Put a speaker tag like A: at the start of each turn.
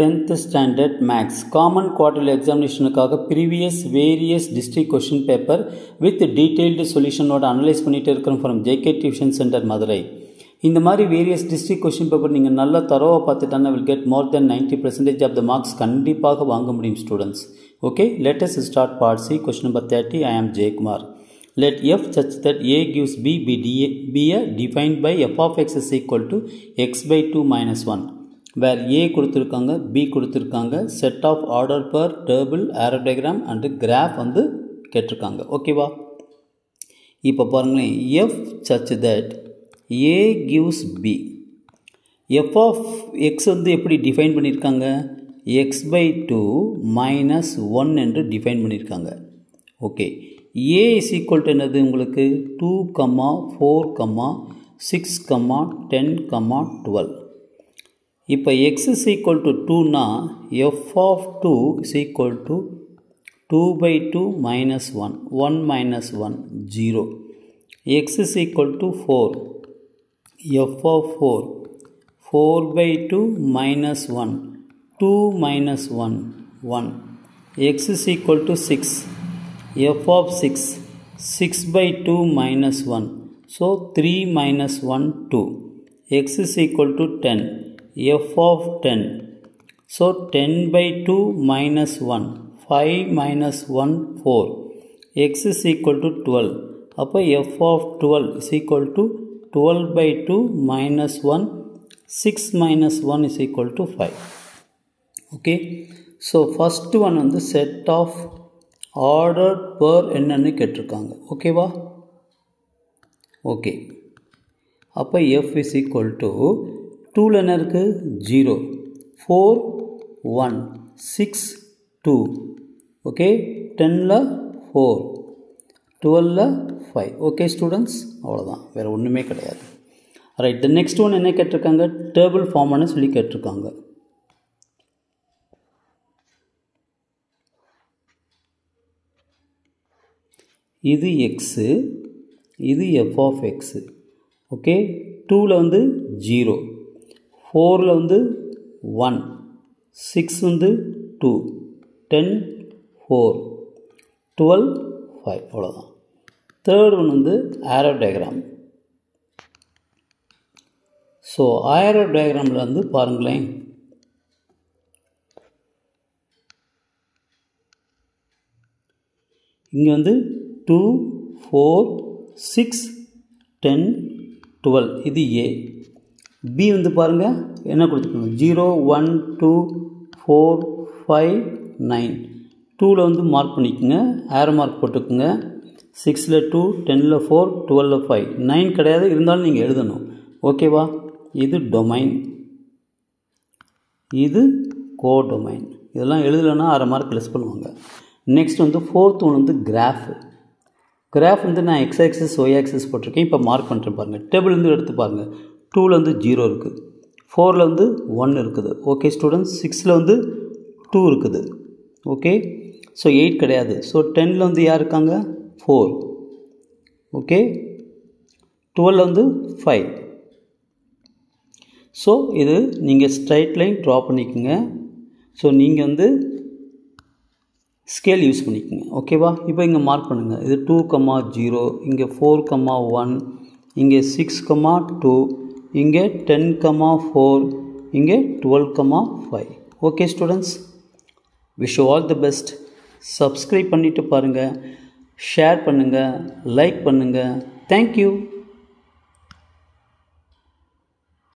A: 10th standard maths common quarterly examinationக்காக previous various district question paper with detailed solution ஓட analyse பண்ணிட்டு இருக்கிறோம் from JK Tuition Center Madurai. இந்த மாதிரி various district question paper நீங்கள் நல்லா தரோவா பார்த்துட்டானா will get more than 90% of the marks கண்டிப்பாக வாங்க முடியும் students. Okay, let us start part C. Question number 30. I am J Kumar. Let f such that a gives b be a defined by f of x is equal to x by 2 minus 1. Where a கொடுத்திருக்காங்க b கொடுத்திருக்காங்க set of order per table arrow diagram and graph வந்து கேட்டிருக்காங்க. ஓகேவா? இப்போ பாருங்களேன், f such that a gives b, f of x வந்து எப்படி define பண்ணியிருக்காங்க? x by 2 minus 1 என்று டிஃபைன் பண்ணியிருக்காங்க. Okay, a is equal to என்னது உங்களுக்கு? 2, 4, 6, 10, 12. இப்போ x is equal to 2 னா f of 2 is equal to 2 by 2 minus 1, 1 minus 1, 0. x is equal to 4, f of 4, 4 by 2 minus 1, 2 minus 1, 1. x is equal to 6, f of 6, 6 by 2 minus 1, so 3 minus 1, 2. x is equal to 10, f of 10, so 10 by 2 minus 1, 5 minus 1, 4. x is equal to 12. அப்போ f of 12 is equal to 12 by 2 minus 1, 6 minus 1 is equal to 5. Okay, so first one வந்து set of order per என்னன்னு கேட்டிருக்காங்க. ஓகேவா? Okay, அப்போ f is equal to 2ல என்ன இருக்கு? 0, 4, 1, 6, 2. Okay, 10ல 4, 12ல 5. Okay students, அவ்வளோதான், வேறு ஒன்றுமே கிடையாது. ரைட், த நெக்ஸ்ட் ஒன் என்ன கேட்டிருக்காங்க? டேபிள் ஃபார்ம்னு சொல்லி கேட்டிருக்காங்க. இது எக்ஸு, இது எஃப் ஆஃப் எக்ஸு. ஓகே, 2ல் வந்து 0, 4ல் வந்து 1, 6 வந்து 2, 10, 4, 12, 5. அவ்வளோதான். தேர்ட் ஒன் வந்து ஆரோ டயக்ராம். ஸோ ஆரோ டயக்ராமில் வந்து பாருங்களேன், இங்கே வந்து 2, 4, 6, 10, 12. இது A. B வந்து பாருங்கள் என்ன கொடுத்துருக்காங்க? 0, 1, 2, 4, 5, 9. 2ல் வந்து மார்க் பண்ணிக்கோங்க, ஆரோ மார்க் போட்டுக்குங்க. 6ல் 2, 10ல் 4, 12ல் 5. 9 கிடையாது, இருந்தாலும் நீங்கள் எழுதணும். ஓகேவா? இது டொமைன், இது கோடொமைன். இதெல்லாம் எழுதலைன்னா அரை மார்க் லெஸ் பண்ணுவாங்க. நெக்ஸ்ட் வந்து ஃபோர்த் ஒன் வந்து கிராஃப். கிராஃப் வந்து நான் எக்ஸ் ஆக்சிஸ் ஒய் ஆக்சிஸ் போட்டிருக்கேன். இப்போ மார்க் பண்ணுறேன் பாருங்கள். டேபிள் வந்து எடுத்து பாருங்கள். 2ல் வந்து 0 இருக்குது, 4ல் வந்து 1 இருக்குது. ஓகே ஸ்டூடெண்ட்ஸ், 6ல் வந்து 2 இருக்குது. ஓகே, ஸோ 8 கிடையாது. ஸோ 10ல் வந்து யார் இருக்காங்க? 4. ஓகே, 12ல் வந்து 5. ஸோ இது நீங்கள் ஸ்ட்ரைட் லைன் ட்ரா பண்ணிக்கோங்க. ஸோ நீங்கள் வந்து ஸ்கேல் யூஸ் பண்ணிக்கோங்க. ஓகேவா? இப்போ இங்கே மார்க் பண்ணுங்கள். இது 2, 0, இங்கே 4, 1, இங்கே 6, 2, இங்கே 10, 4, இங்கே 12, 5. Okay students, wish you all the best. Subscribe பண்ணிவிட்டு பாருங்கள், ஷேர் பண்ணுங்கள், லைக் பண்ணுங்கள். தேங்க்யூ.